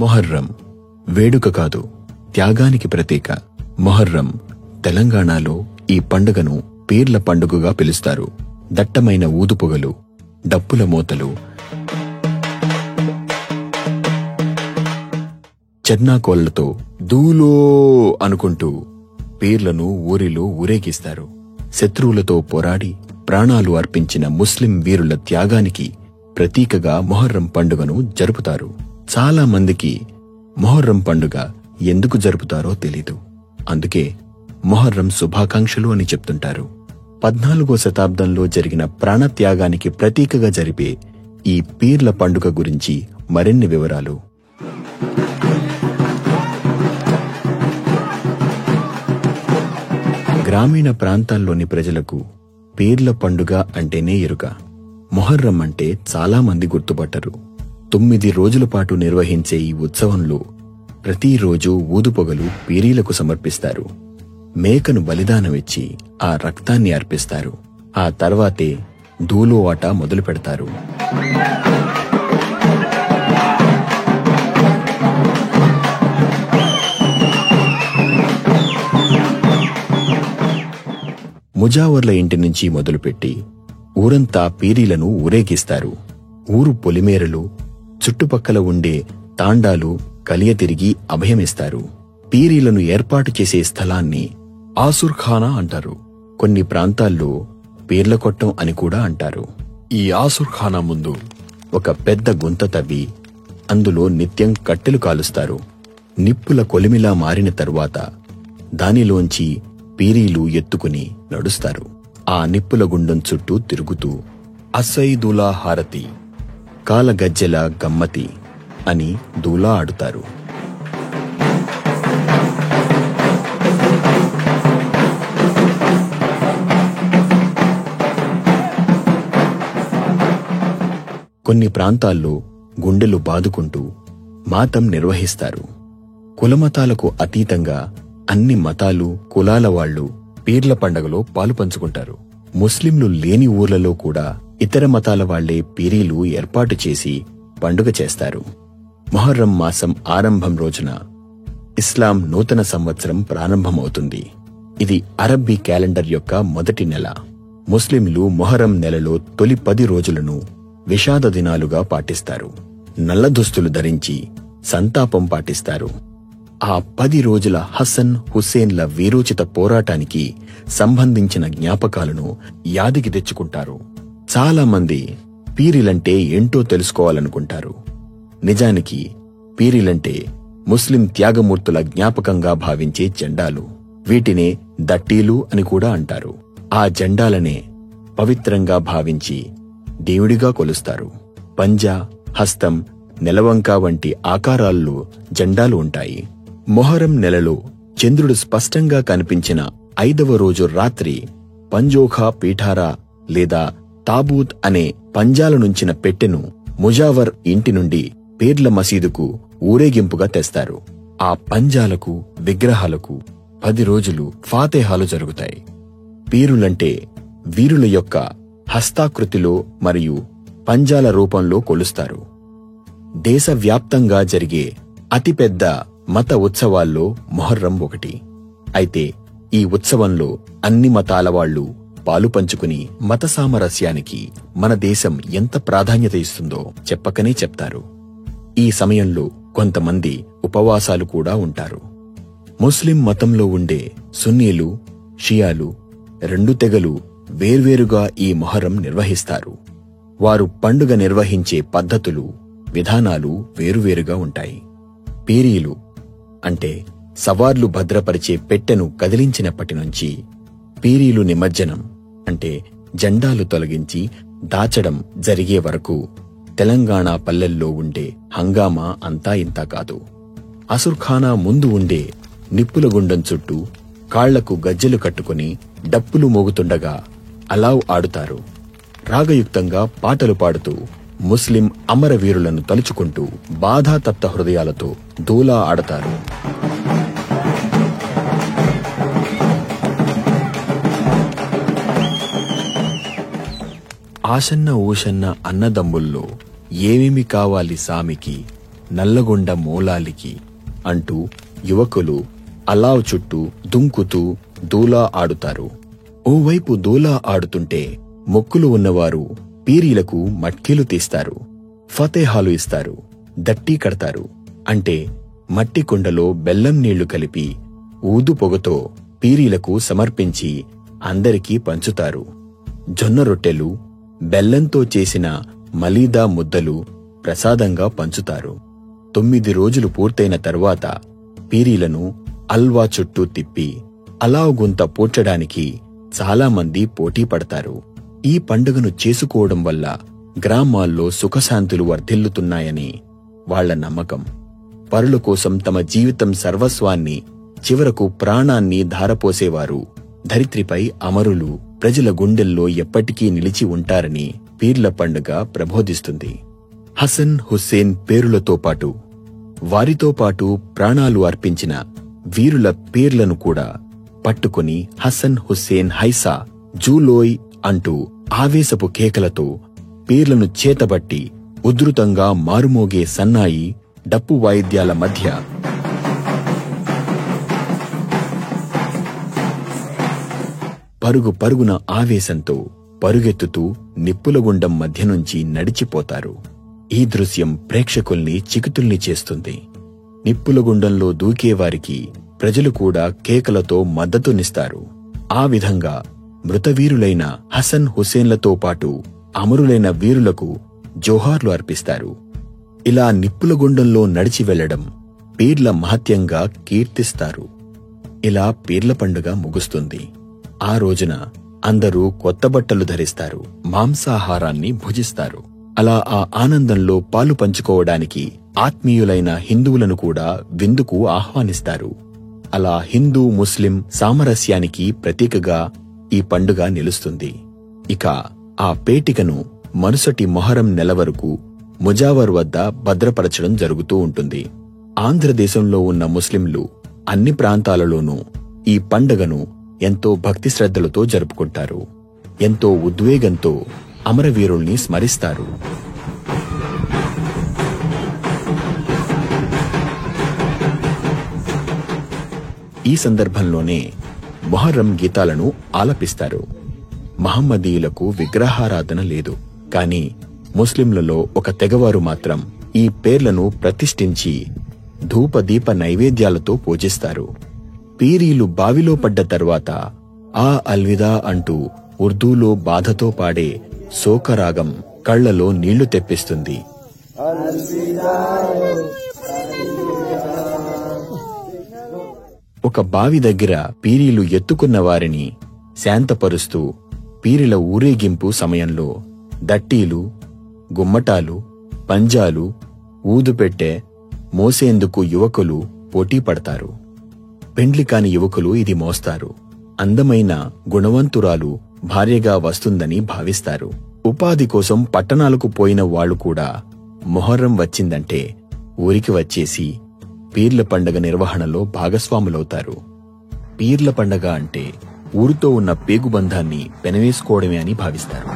మొహర్రం వేడుక కాదు, త్యాగానికి ప్రతీక. మొహర్రం తెలంగాణలో ఈ పండుగను పీర్ల పండుగగా పిలుస్తారు. దట్టమైన ఊదుపొగలు, డప్పుల మోతలు, చెర్నాకోళ్లతో దూలో అనుకుంటూ పీర్లను ఊరిలో ఊరేగిస్తారు. శత్రువులతో పోరాడి ప్రాణాలు అర్పించిన ముస్లిం వీరుల త్యాగానికి ప్రతీకగా మొహర్రం పండుగను జరుపుతారు. చాలా మందికి మొహర్రం పండుగ ఎందుకు జరుపుతారో తెలీదు. అందుకే మొహర్రం శుభాకాంక్షలు అని చెప్తుంటారు. 14వ శతాబ్దంలో జరిగిన ప్రాణత్యాగానికి ప్రతీకగా జరిపే ఈ పీర్ల పండుగ గురించి మరిన్ని వివరాలు. గ్రామీణ ప్రాంతాల్లోని ప్రజలకు పీర్ల పండుగ అంటేనే ఎరుక. మొహర్రం అంటే చాలా మంది గుర్తుపట్టరు. 9 రోజుల పాటు నిర్వహించే ఈ ఉత్సవంలో ప్రతిరోజు ఊదుపొగలు పీరీలకు సమర్పిస్తారు. మేకను బలిదానమిచ్చి ఆ రక్తాన్ని అర్పిస్తారు. ఆ తర్వాతే దూలో ఆట మొదలు పెడతారు. ముజావర్ల ఇంటి నుంచి మొదలుపెట్టి ఊరంతా పీరీలను ఊరేగిస్తారు. ఊరు పొలిమేరలు, చుట్టుపక్కల ఉండే తాండాలు కలియతిరిగి అభయమిస్తారు. పీరీలను ఏర్పాటు చేసే స్థలాన్ని ఆసుర్ఖానా అంటారు. కొన్ని ప్రాంతాల్లో పీర్ల కొట్టం అని కూడా అంటారు. ఈ ఆసుర్ఖానా ముందు ఒక పెద్ద గుంత తవ్వి అందులో నిత్యం కట్టెలు కాలుస్తారు. నిప్పుల కొలిమిలా మారిన తరువాత దానిలోంచి పీరీలు ఎత్తుకుని నడుస్తారు. ఆ నిప్పుల గుండం చుట్టూ తిరుగుతూ అసైదులా హారతి, కాలగజ్జెల గమ్మతి అని దూలా ఆడుతారు. కొన్ని ప్రాంతాల్లో గుండెలు బాదుకుంటూ మాతం నిర్వహిస్తారు. కులమతాలకు అతీతంగా అన్ని మతాలు, కులాల వాళ్లు పీర్ల పండగలో పాలు పంచుకుంటారు. ముస్లింలు లేని ఊర్లలో కూడా ఇతర మతాల వాళ్లే పీరీలు ఏర్పాటు చేసి పండుగ చేస్తారు. మొహర్రం మాసం ఆరంభం రోజున ఇస్లాం నూతన సంవత్సరం ప్రారంభమవుతుంది. ఇది అరబ్బీ క్యాలెండర్ యొక్క మొదటి నెల. ముస్లింలు మొహర్రం నెలలో తొలి 10 రోజులను విషాద దినాలుగా పాటిస్తారు. నల్ల దుస్తులు ధరించి సంతాపం పాటిస్తారు. ఆ 10 రోజుల హసన్, హుస్సేన్ల వీరోచిత పోరాటానికి సంబంధించిన జ్ఞాపకాలను యాదికి తెచ్చుకుంటారు. చాలా మంది పీరీలంటే ఏంటో తెలుసుకోవాలనుకుంటారు. నిజానికి పీరీలంటే ముస్లిం త్యాగమూర్తుల జ్ఞాపకంగా భావించే జెండాలు. వీటినే దట్టీలు అని కూడా అంటారు. ఆ జెండాలనే పవిత్రంగా భావించి దేవుడిగా కొలుస్తారు. పంజా, హస్తం, నెలవంక వంటి ఆకారాల్లో జెండాలు ఉంటాయి. మొహరం నెలలో చంద్రుడు స్పష్టంగా కనిపించిన 5వ రోజు రాత్రి పంజోఖా పీఠారా లేదా తాబూత్ అనే పంజాల నుంచిన పెట్టెను ముజావర్ ఇంటి నుండి పీర్ల మసీదుకు ఊరేగింపుగా తెస్తారు. ఆ పంజాలకు, విగ్రహాలకు 10 రోజులు ఫాతేహాలు జరుగుతాయి. పీరులంటే వీరుల యొక్క హస్తాకృతిలో మరియు పంజాల రూపంలో కొలుస్తారు. దేశవ్యాప్తంగా జరిగే అతిపెద్ద మత ఉత్సవాల్లో మొహర్రం ఒకటి. అయితే ఈ ఉత్సవంలో అన్ని మతాల వాళ్లు పాలు పంచుకుని మత సామరస్యానికి మన దేశం ఎంత ప్రాధాన్యత ఇస్తుందో చెప్పకనే చెప్తారు. ఈ సమయంలో కొంతమంది ఉపవాసాలు కూడా ఉంటారు. ముస్లిం మతంలో ఉండే సున్నీలు, షియాలు 2 తెగలు వేర్వేరుగా ఈ మొహర్రం నిర్వహిస్తారు. వారు పండుగ నిర్వహించే పద్ధతులు, విధానాలు వేరువేరుగా ఉంటాయి. పీరీలు అంటే సవార్లు భద్రపరిచే పెట్టెను కదిలించినప్పటి నుంచి పీరీలు నిమజ్జనం అంటే జెండాలు తొలగించి దాచడం జరిగే వరకు తెలంగాణ పల్లెల్లో ఉండే హంగామా అంతా ఇంతా కాదు. అసుర్ఖానా ముందు ఉండే నిప్పుల గుండం చుట్టూ కాళ్లకు గజ్జెలు కట్టుకుని డప్పులు మోగుతుండగా అలావ్ ఆడుతారు. రాగయుక్తంగా పాటలు పాడుతూ ముస్లిం అమరవీరులను తలుచుకుంటూ బాధాతప్త హృదయాలతో దూలా ఆడతారు. ఆసన్న ఊషన్న అన్నదమ్ముల్లో ఏమేమి కావాలి సామికి, నల్లగొండ మూలాలికి అంటూ యువకులు అలావ్ చుట్టూ దుంకుతూ దూలా ఆడుతారు. ఓవైపు దూలా ఆడుతుంటే మొక్కులు ఉన్నవారు పీరీలకు మట్కీలు తీస్తారు, ఫతేహాలు ఇస్తారు, దట్టి కడతారు. అంటే మట్టి కుండలో బెల్లం నీళ్లు కలిపి ఊదు పొగతో పీరీలకు సమర్పించి అందరికీ పంచుతారు. జొన్న రొట్టెలు, బెల్లంతో చేసిన మలీదా ముద్దలు ప్రసాదంగా పంచుతారు. 9 రోజులు పూర్తయిన తరువాత పీరీలను అల్వా చుట్టూ తిప్పి అలావ్ గుంత పూడ్చడానికి చాలామంది పోటీ పడతారు. ఈ పండుగను చేసుకోవడం వల్ల గ్రామాల్లో సుఖశాంతులు వర్ధిల్లుతున్నాయని వాళ్ల నమ్మకం. పరుల కోసం తమ జీవితం సర్వస్వాన్ని, చివరకు ప్రాణాన్ని ధారపోసేవారు ధరిత్రిపై అమరులు ప్రజల గుండెల్లో ఎప్పటికీ నిలిచి ఉంటారని పీర్ల పండుగ ప్రబోధిస్తుంది. హసన్ హుస్సేన్ పేరులతో పాటు వారితో పాటు ప్రాణాలు అర్పించిన వీరుల పేర్లను కూడా పట్టుకుని హసన్ హుస్సేన్ హైసా జూలోయ్ అంటూ ఆవేశపు కేకలతో పీర్లను చేతబట్టి ఉధృతంగా మారుమోగే సన్నాయి, డప్పు వాయిద్యాల మధ్య పరుగు పరుగున ఆవేశంతో పరుగెత్తుతూ నిప్పులగుండం మధ్య నుంచి నడిచిపోతారు. ఈ దృశ్యం ప్రేక్షకుల్ని చికితుల్ని చేస్తుంది. నిప్పులగుండంలో దూకేవారికి ప్రజలు కూడా కేకలతో మద్దతునిస్తారు. ఆ విధంగా మృతవీరులైన హసన్ హుస్సేన్లతో పాటు అమరులైన వీరులకు జోహార్లు అర్పిస్తారు. ఇలా నిప్పులగుండంలో నడిచి వెళ్లడం పీర్ల మహత్యంగా కీర్తిస్తారు. ఇలా పీర్ల పండుగ ముగుస్తుంది. ఆ రోజున అందరూ కొత్త బట్టలు ధరిస్తారు, మాంసాహారాన్ని భుజిస్తారు. అలా ఆ ఆనందంలో పాలు పంచుకోవడానికి ఆత్మీయులైన హిందువులను కూడా విందుకు ఆహ్వానిస్తారు. అలా హిందూ ముస్లిం సామరస్యానికి ప్రతీకగా ఈ పండుగ నిలుస్తుంది. ఇక ఆ పేటికను మరుసటి మొహరం నెల వరకు ముజావర్ వద్ద భద్రపరచడం జరుగుతూ ఉంటుంది. ఆంధ్రదేశంలో ఉన్న ముస్లింలు అన్ని ప్రాంతాలలోనూ ఈ పండుగను ఎంతో భక్తి శ్రద్ధలతో జరుపుకుంటారు. ఎంతో ఉద్వేగంతో అమరవీరుల్ని స్మరిస్తారు. ఈ సందర్భంలోనే మొహర్రం గీతాలను ఆలపిస్తారు. మహమ్మదీయులకు విగ్రహారాధన లేదు, కాని ముస్లింలలో ఒక తెగవారు మాత్రం ఈ పేర్లను ప్రతిష్ఠించి ధూపదీప నైవేద్యాలతో పూజిస్తారు. పీరీలు బావిలో పడ్డ తర్వాత ఆ అల్విదా అంటూ ఉర్దూలో బాధతో పాడే శోకరాగం కళ్లలో నీళ్లు తెప్పిస్తుంది. ఒక బావి దగ్గర పీరీలు ఎత్తుకున్న వారిని శాంతపరుస్తూ పీరిల ఊరేగింపు సమయంలో దట్టీలు, గుమ్మటాలు, పంజాలు, ఊదుపెట్టె మోసేందుకు యువకులు పోటీ పడతారు. పెండ్లి కాని యువకులు ఇది మోస్తారు. అందమైన గుణవంతురాలు భార్యగా వస్తుందని భావిస్తారు. ఉపాధి కోసం పట్టణాలకు పోయిన వాళ్లు కూడా మొహర్రం వచ్చిందంటే ఊరికి వచ్చేసి పీర్ల పండగ నిర్వహణలో భాగస్వాములవుతారు. పీర్ల పండగ అంటే ఊరితో ఉన్న పేగుబంధాన్ని పెనవేసుకోవడమే అని భావిస్తారు.